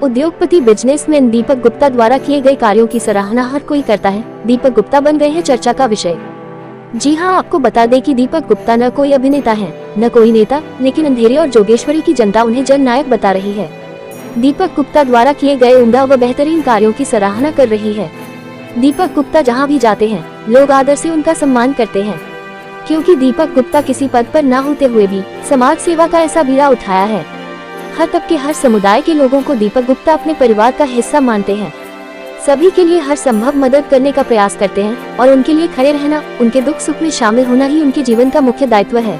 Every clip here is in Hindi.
उद्योगपति बिजनेसमैन दीपक गुप्ता द्वारा किए गए कार्यों की सराहना हर कोई करता है। दीपक गुप्ता बन गए हैं चर्चा का विषय। जी हां, आपको बता दें कि दीपक गुप्ता न कोई अभिनेता है, न कोई नेता, लेकिन अंधेरी और जोगेश्वरी की जनता उन्हें जननायक बता रही है। दीपक गुप्ता द्वारा किए गए उम्दा व बेहतरीन कार्यों की सराहना कर रही है। दीपक गुप्ता जहां भी जाते हैं, लोग आदर से उनका सम्मान करते हैं, क्योंकि दीपक गुप्ता किसी पद पर न होते हुए भी समाज सेवा का ऐसा बीड़ा उठाया है। हर तबके, हर समुदाय के लोगों को दीपक गुप्ता अपने परिवार का हिस्सा मानते हैं। सभी के लिए हर संभव मदद करने का प्रयास करते हैं और उनके लिए खड़े रहना, उनके दुख सुख में शामिल होना ही उनके जीवन का मुख्य दायित्व है।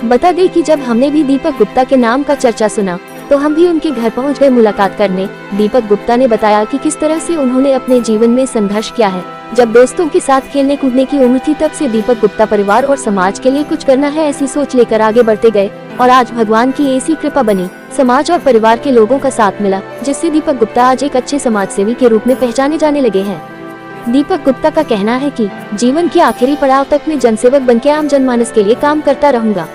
बता दें कि जब हमने भी दीपक गुप्ता के नाम का चर्चा सुना तो हम भी उनके घर पहुंच गए मुलाकात करने। दीपक गुप्ता ने बताया कि किस तरह से उन्होंने अपने जीवन में संघर्ष किया है। जब दोस्तों के साथ खेलने कूदने की उम्र थी, तब से दीपक गुप्ता परिवार और समाज के लिए कुछ करना है ऐसी सोच लेकर आगे बढ़ते गए और आज भगवान की ऐसी कृपा बनी, समाज और परिवार के लोगों का साथ मिला, जिससे दीपक गुप्ता आज एक अच्छे समाज सेवी के रूप में पहचाने जाने लगे हैं। दीपक गुप्ता का कहना है कि जीवन के आखिरी पड़ाव तक मैं जनसेवक बनकर आम जनमानस के लिए काम करता रहूंगा।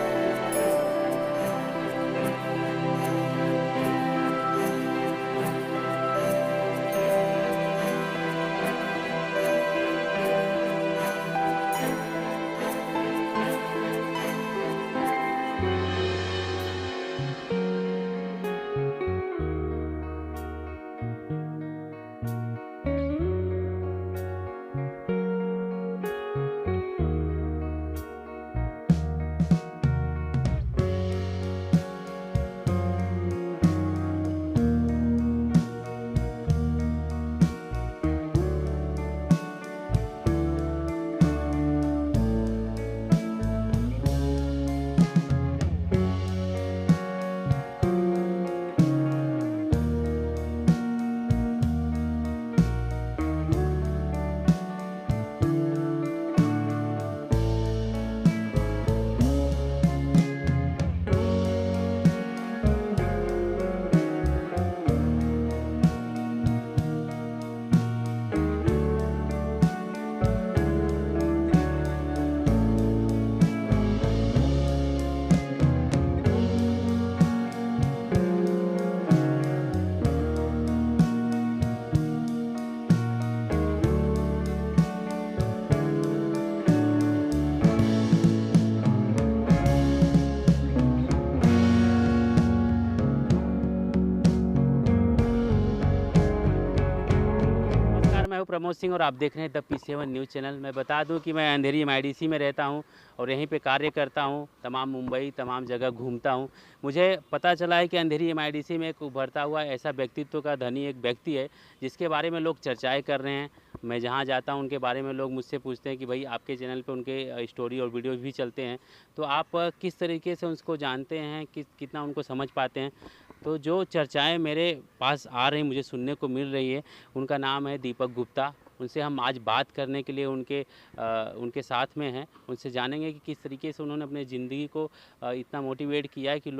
मैं हूं प्रमोद सिंह और आप देख रहे हैं द P7 न्यूज़ चैनल। मैं बता दूं कि मैं अंधेरी MIDC में रहता हूं और यहीं पे कार्य करता हूं। तमाम मुंबई तमाम जगह घूमता हूं। मुझे पता चला है कि अंधेरी MIDC में एक उभरता हुआ ऐसा व्यक्तित्व का धनी एक व्यक्ति है जिसके बारे में लोग चर्चाएँ कर रहे हैं। मैं जहाँ जाता हूँ उनके बारे में लोग मुझसे पूछते हैं कि भाई आपके चैनल पे उनके स्टोरी और वीडियो भी चलते हैं, तो आप किस तरीके से उसको जानते हैं, कितना उनको समझ पाते हैं। तो जो चर्चाएं मेरे पास आ रही, मुझे सुनने को मिल रही है, उनका नाम है दीपक गुप्ता। उनसे हम आज बात करने के लिए उनके साथ में हैं। उनसे जानेंगे कि किस तरीके से उन्होंने अपनी ज़िंदगी को इतना मोटिवेट किया है कि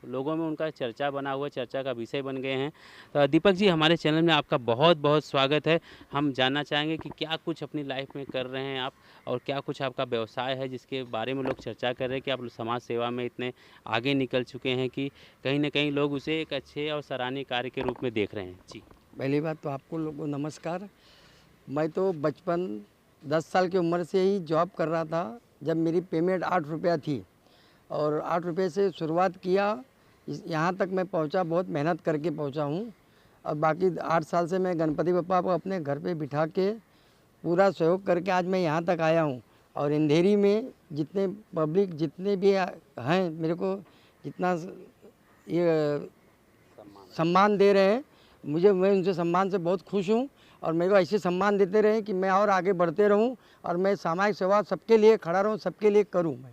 लोगों में उनका चर्चा बना हुआ, चर्चा का विषय बन गए हैं। तो दीपक जी, हमारे चैनल में आपका बहुत बहुत स्वागत है। हम जानना चाहेंगे कि क्या कुछ अपनी लाइफ में कर रहे हैं आप, और क्या कुछ आपका व्यवसाय है जिसके बारे में लोग चर्चा कर रहे हैं कि आप समाज सेवा में इतने आगे निकल चुके हैं कि कहीं ना कहीं लोग उसे एक अच्छे और सराहनीय कार्य के रूप में देख रहे हैं। जी, पहली बात तो आपको लोगों को नमस्कार। मैं तो बचपन 10 साल की उम्र से ही जॉब कर रहा था, जब मेरी पेमेंट 8 रुपया थी, और 8 रुपये से शुरुआत किया। यहाँ तक मैं पहुँचा, बहुत मेहनत करके पहुँचा हूँ। और बाकी 8 साल से मैं गणपति बप्पा को अपने घर पे बिठा के पूरा सहयोग करके आज मैं यहाँ तक आया हूँ। और अंधेरी में जितने पब्लिक जितने भी हैं, मेरे को जितना ये सम्मान दे रहे हैं, मैं उनसे सम्मान से बहुत खुश हूँ। और मेरे को ऐसे सम्मान देते रहें कि मैं और आगे बढ़ते रहूँ और मैं सामाजिक सेवा सबके लिए खड़ा रहूँ, सबके लिए करूँ। मैं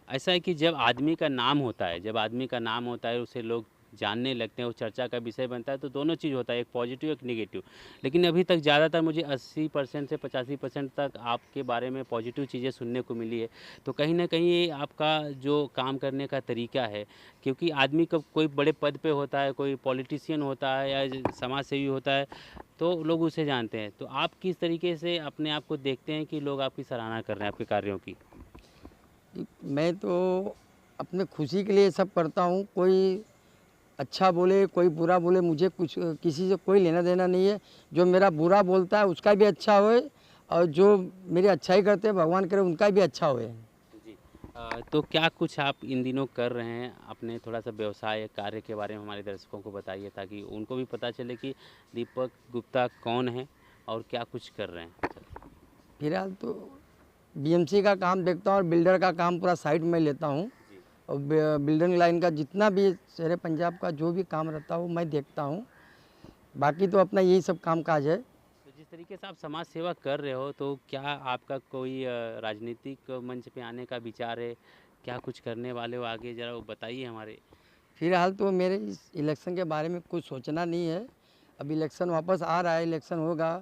ऐसा है कि जब आदमी का नाम होता है, उसे लोग जानने लगते हैं, वो चर्चा का विषय बनता है, तो दोनों चीज़ होता है, एक पॉजिटिव एक नेगेटिव। लेकिन अभी तक ज़्यादातर मुझे 80% से 85% तक आपके बारे में पॉजिटिव चीज़ें सुनने को मिली है। तो कहीं ना कहीं ये आपका जो काम करने का तरीका है, क्योंकि आदमी का कोई बड़े पद पे होता है, कोई पॉलिटिशियन होता है या समाज सेवी होता है, तो लोग उसे जानते हैं। तो आप किस तरीके से अपने आप को देखते हैं कि लोग आपकी सराहना कर रहे हैं आपके कार्यों की? मैं तो अपने खुशी के लिए सब करता हूँ। कोई अच्छा बोले कोई बुरा बोले, मुझे कुछ किसी से कोई लेना देना नहीं है। जो मेरा बुरा बोलता है उसका भी अच्छा होए, और जो मेरी अच्छाई करते हैं भगवान करे उनका भी अच्छा होए। जी। तो क्या कुछ आप इन दिनों कर रहे हैं अपने थोड़ा सा व्यवसाय कार्य के बारे में हमारे दर्शकों को बताइए, ताकि उनको भी पता चले कि दीपक गुप्ता कौन है और क्या कुछ कर रहे हैं। फिलहाल तो बीएमसी का काम देखता हूँ और बिल्डर का काम पूरा साइड में लेता हूँ। जी। और बिल्डिंग लाइन का जितना भी शहर पंजाब का जो भी काम रहता है वो मैं देखता हूँ। बाकी तो अपना यही सब काम काज है। तो जिस तरीके से आप समाज सेवा कर रहे हो, तो क्या आपका कोई राजनीतिक मंच पे आने का विचार है? क्या कुछ करने वाले हो आगे, ज़रा वो बताइए हमारे। फिलहाल तो मेरे इस इलेक्शन के बारे में कुछ सोचना नहीं है। अब इलेक्शन वापस आ रहा है, इलेक्शन होगा,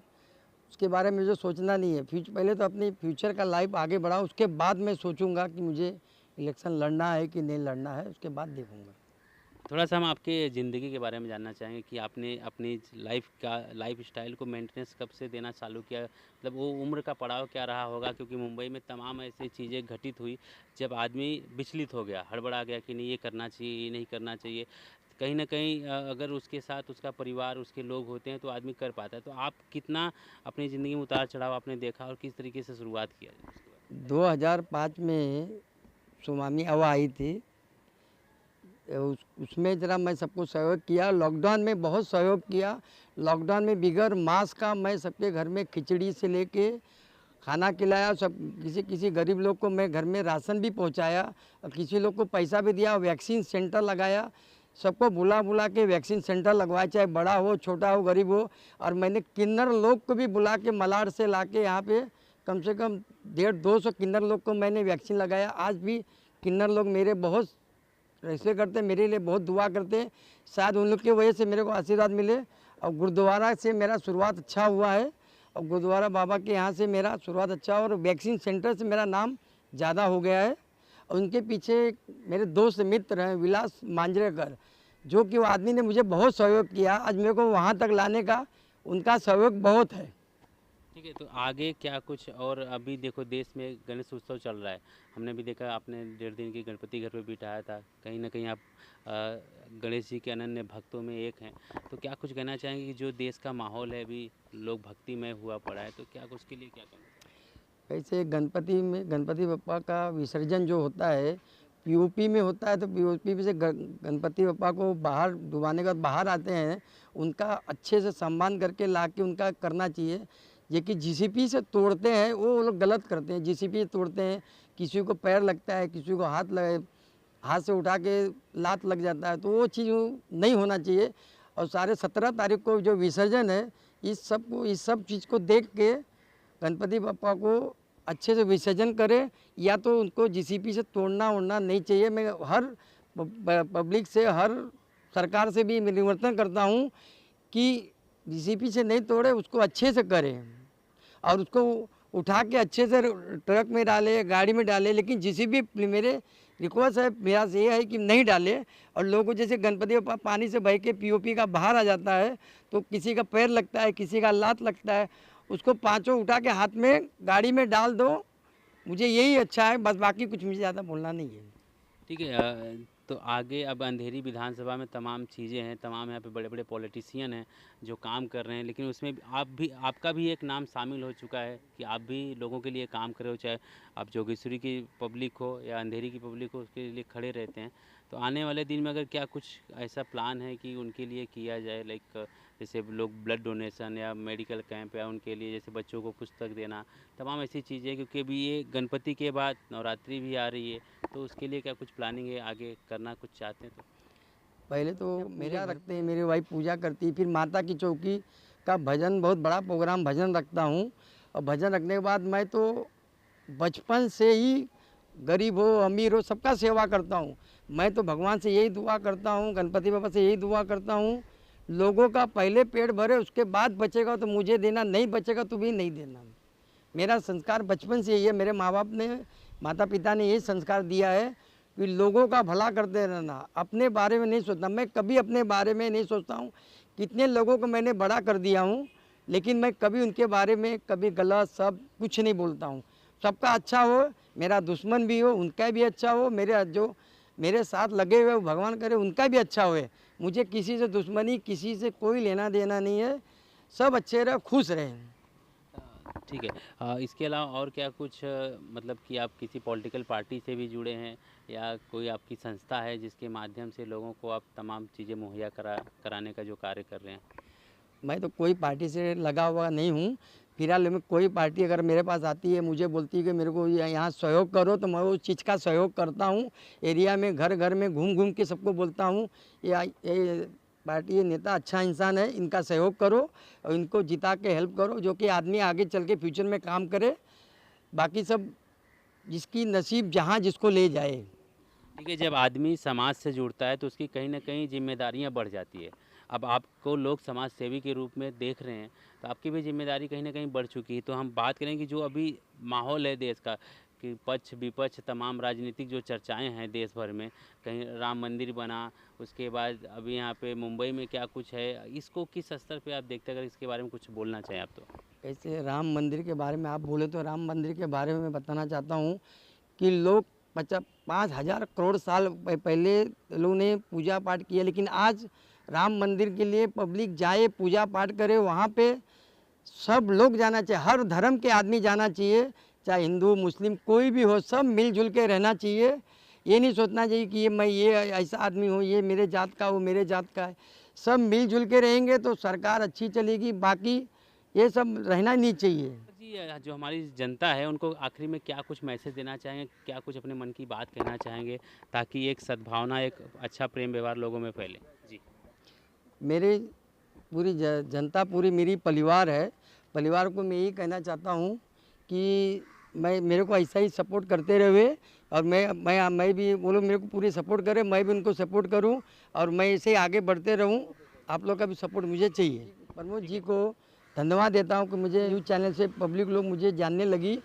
उसके बारे में जो सोचना नहीं है। पहले तो अपनी फ्यूचर का लाइफ आगे बढ़ाऊँ, उसके बाद मैं सोचूंगा कि मुझे इलेक्शन लड़ना है कि नहीं लड़ना है, उसके बाद देखूंगा। थोड़ा सा हम आपके ज़िंदगी के बारे में जानना चाहेंगे कि आपने अपनी लाइफ स्टाइल को मेंटेनेंस कब से देना चालू किया, मतलब वो उम्र का पड़ाव क्या रहा होगा? क्योंकि मुंबई में तमाम ऐसी चीज़ें घटित हुई जब आदमी विचलित हो गया, हड़बड़ा गया कि नहीं ये करना चाहिए, ये नहीं करना चाहिए। कहीं ना कहीं अगर उसके साथ उसका परिवार, उसके लोग होते हैं तो आदमी कर पाता है। तो आप कितना अपनी ज़िंदगी में उतार चढ़ाव आपने देखा और किस तरीके से शुरुआत किया उसके बाद? 2005 में सुनामी हवा आई थी, उसमें ज़रा मैं सबको सहयोग किया। लॉकडाउन में बहुत सहयोग किया। लॉकडाउन में बिगर मास्क का मैं सबके घर में खिचड़ी से लेके खाना खिलाया। सब किसी गरीब लोग को मैं घर में राशन भी पहुंचाया, और किसी लोग को पैसा भी दिया। वैक्सीन सेंटर लगाया, सबको बुला बुला के वैक्सीन सेंटर लगवाया, चाहे बड़ा हो छोटा हो गरीब हो। और मैंने किन्नर लोग को भी बुला के मलाड से ला के यहाँ पे कम से कम 150-200 किन्नर लोग को मैंने वैक्सीन लगाया। आज भी किन्नर लोग मेरे बहुत ऐसे करते, मेरे लिए बहुत दुआ करते हैं। शायद उन लोग की वजह से मेरे को आशीर्वाद मिले। और गुरुद्वारा से मेरा शुरुआत अच्छा हुआ है, और गुरुद्वारा बाबा के यहाँ से मेरा शुरुआत अच्छा, और वैक्सीन सेंटर से मेरा नाम ज़्यादा हो गया है। और उनके पीछे मेरे दोस्त मित्र हैं विलास मांजरेकर, जो कि वो आदमी ने मुझे बहुत सहयोग किया। आज मेरे को वहाँ तक लाने का उनका सहयोग बहुत है। ठीक है, तो आगे क्या कुछ? और अभी देखो देश में गणेश उत्सव चल रहा है, हमने भी देखा आपने 1.5 दिन की गणपति घर पे बिठाया था। कहीं ना कहीं आप गणेश जी के अनन्य भक्तों में एक हैं। तो क्या कुछ कहना चाहेंगे कि जो देश का माहौल है अभी लोग भक्तिमय हुआ पड़ा है, तो क्या कुछ के लिए क्या कहना चाहेंगे? वैसे गणपति बप्पा का विसर्जन जो होता है पीओपी में होता है, तो पीओपी से गणपति बप्पा को बाहर डुबाने के बाद बाहर आते हैं, उनका अच्छे से सम्मान करके ला के उनका करना चाहिए। ये कि जीसीपी से तोड़ते हैं वो लोग गलत करते हैं। जीसीपी तोड़ते हैं, किसी को पैर लगता है, किसी को हाथ से उठा के लात लग जाता है, तो वो चीज़ नहीं होना चाहिए। और सारे 17 तारीख को जो विसर्जन है, इस सब चीज़ को देख के गणपति बप्पा को अच्छे से विसर्जन करे, या तो उनको जीसीपी से तोड़ना ओड़ना नहीं चाहिए। मैं हर पब्लिक से, हर सरकार से भी निवर्तन करता हूँ कि जीसीपी से नहीं तोड़े, उसको अच्छे से करें, और उसको उठा के अच्छे से ट्रक में डाले, गाड़ी में डाले। लेकिन जीसीबी मेरे रिक्वेस्ट है, प्रयास ये है कि नहीं डाले। और लोगों को जैसे गणपति बप्पा पानी से बह के पीओपी का बाहर आ जाता है, तो किसी का पैर लगता है, किसी का लात लगता है, उसको पांचों उठा के हाथ में गाड़ी में डाल दो। मुझे यही अच्छा है, बस बाकी कुछ मुझे ज़्यादा बोलना नहीं है। ठीक है, तो आगे अब अंधेरी विधानसभा में तमाम चीज़ें हैं, तमाम यहाँ पे बड़े बड़े पॉलिटिशियन हैं जो काम कर रहे हैं, लेकिन उसमें आपका भी एक नाम शामिल हो चुका है कि आप भी लोगों के लिए काम कर रहे हो, चाहे आप जोगेश्वरी की पब्लिक हो या अंधेरी की पब्लिक हो, उसके लिए खड़े रहते हैं। तो आने वाले दिन में अगर क्या कुछ ऐसा प्लान है कि उनके लिए किया जाए, लाइक जैसे लोग ब्लड डोनेशन या मेडिकल कैंप, या उनके लिए जैसे बच्चों को पुस्तक देना, तमाम ऐसी चीज़ें, क्योंकि अभी ये गणपति के बाद नवरात्रि भी आ रही है, तो उसके लिए क्या कुछ प्लानिंग है, आगे करना कुछ चाहते हैं? तो पहले तो मेरा रखते हैं, मेरी वाइफ पूजा करती है, फिर माता की चौकी का भजन, बहुत बड़ा प्रोग्राम भजन रखता हूँ। और भजन रखने के बाद मैं तो बचपन से ही गरीब हो अमीर हो सबका सेवा करता हूँ। मैं तो भगवान से यही दुआ करता हूँ, गणपति बाबा से यही दुआ करता हूँ, लोगों का पहले पेट भरे, उसके बाद बचेगा तो मुझे देना, नहीं बचेगा तो भी नहीं देना। मेरा संस्कार बचपन से यही है। मेरे माँ बाप ने, माता पिता ने यही संस्कार दिया है कि लोगों का भला करते रहना, अपने बारे में नहीं सोचना। मैं कभी अपने बारे में नहीं सोचता हूँ। कितने लोगों को मैंने बड़ा कर दिया हूँ, लेकिन मैं कभी उनके बारे में कभी गलत सब कुछ नहीं बोलता हूँ। सबका अच्छा हो, मेरा दुश्मन भी हो उनका भी अच्छा हो, मेरे जो मेरे साथ लगे हुए भगवान करे उनका भी अच्छा होए। मुझे किसी से दुश्मनी, किसी से कोई लेना देना नहीं है। सब अच्छे रहे, खुश रहें। ठीक है। इसके अलावा और क्या कुछ मतलब कि आप किसी पॉलिटिकल पार्टी से भी जुड़े हैं या कोई आपकी संस्था है जिसके माध्यम से लोगों को आप तमाम चीज़ें मुहैया कराने का जो कार्य कर रहे हैं? मैं तो कोई पार्टी से लगा हुआ नहीं हूँ। फिलहाल में कोई पार्टी अगर मेरे पास आती है, मुझे बोलती है कि मेरे को यहाँ सहयोग करो, तो मैं उस चीज़ का सहयोग करता हूँ। एरिया में घर घर में घूम घूम के सबको बोलता हूँ ये पार्टी, ये नेता अच्छा इंसान है, इनका सहयोग करो और इनको जिता के हेल्प करो, जो कि आदमी आगे चल के फ्यूचर में काम करे। बाकी सब जिसकी नसीब जहाँ जिसको ले जाए। देखिए, जब आदमी समाज से जुड़ता है तो उसकी कहीं ना कहीं जिम्मेदारियां बढ़ जाती है। अब आपको लोग समाज सेवी के रूप में देख रहे हैं तो आपकी भी जिम्मेदारी कहीं ना कहीं बढ़ चुकी है। तो हम बात करें कि जो अभी माहौल है देश का, कि पक्ष विपक्ष तमाम राजनीतिक जो चर्चाएं हैं देश भर में, कहीं राम मंदिर बना, उसके बाद अभी यहाँ पे मुंबई में क्या कुछ है, इसको किस स्तर पे आप देखते हैं? अगर इसके बारे में कुछ बोलना चाहें आप तो। ऐसे राम मंदिर के बारे में आप बोले तो राम मंदिर के बारे में मैं बताना चाहता हूँ कि लोग 5,000 करोड़ साल पहले लोगों ने पूजा पाठ किया, लेकिन आज राम मंदिर के लिए पब्लिक जाए, पूजा पाठ करे। वहाँ पे सब लोग जाना चाहिए, हर धर्म के आदमी जाना चाहिए, चाहे हिंदू मुस्लिम कोई भी हो, सब मिलजुल के रहना चाहिए। ये नहीं सोचना चाहिए कि ये ऐसा आदमी हूँ, ये मेरे जात का, वो मेरे जात का है। सब मिलजुल के रहेंगे तो सरकार अच्छी चलेगी, बाकी ये सब रहना नहीं चाहिए। जी, जो हमारी जनता है उनको आखिरी में क्या कुछ मैसेज देना चाहेंगे, क्या कुछ अपने मन की बात कहना चाहेंगे ताकि एक सद्भावना, एक अच्छा प्रेम व्यवहार लोगों में फैले? जी, मेरे पूरी जनता पूरी मेरी परिवार है। परिवार को मैं यही कहना चाहता हूँ कि मेरे को ऐसा ही सपोर्ट करते रहे और मैं भी, वो लोग मेरे को पूरी सपोर्ट करें, मैं भी उनको सपोर्ट करूँ और मैं ऐसे ही आगे बढ़ते रहूँ। आप लोग का भी सपोर्ट मुझे चाहिए। प्रमोद जी को धन्यवाद देता हूँ कि मुझे न्यूज़ चैनल से पब्लिक लोग मुझे जानने लगी,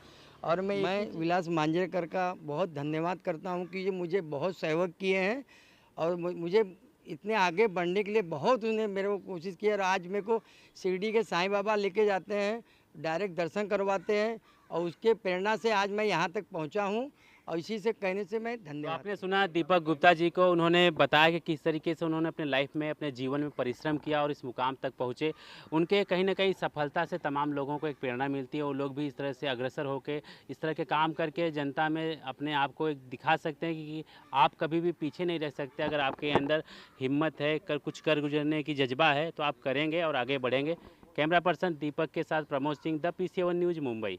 और मैं विलास मांजरेकर का बहुत धन्यवाद करता हूँ कि ये मुझे बहुत सहयोग किए हैं और मुझे इतने आगे बढ़ने के लिए बहुत उन्होंने मेरे को कोशिश की। और आज मेरे को शिरडी के साईं बाबा लेके जाते हैं, डायरेक्ट दर्शन करवाते हैं, और उसके प्रेरणा से आज मैं यहाँ तक पहुँचा हूँ, और इसी से कहने से मैं तो धन्यवाद। आपने सुना दीपक गुप्ता जी को, उन्होंने बताया कि किस तरीके से उन्होंने अपने लाइफ में, अपने जीवन में परिश्रम किया और इस मुकाम तक पहुँचे। उनके कहीं ना कहीं सफलता से तमाम लोगों को एक प्रेरणा मिलती है। वो लोग भी इस तरह से अग्रसर होकर इस तरह के काम करके जनता में अपने आप को एक दिखा सकते हैं कि आप कभी भी पीछे नहीं रह सकते। अगर आपके अंदर हिम्मत है, कुछ कर गुजरने की जज्बा है तो आप करेंगे और आगे बढ़ेंगे। कैमरा पर्सन दीपक के साथ Pramod Singh, the PC7 news, Mumbai.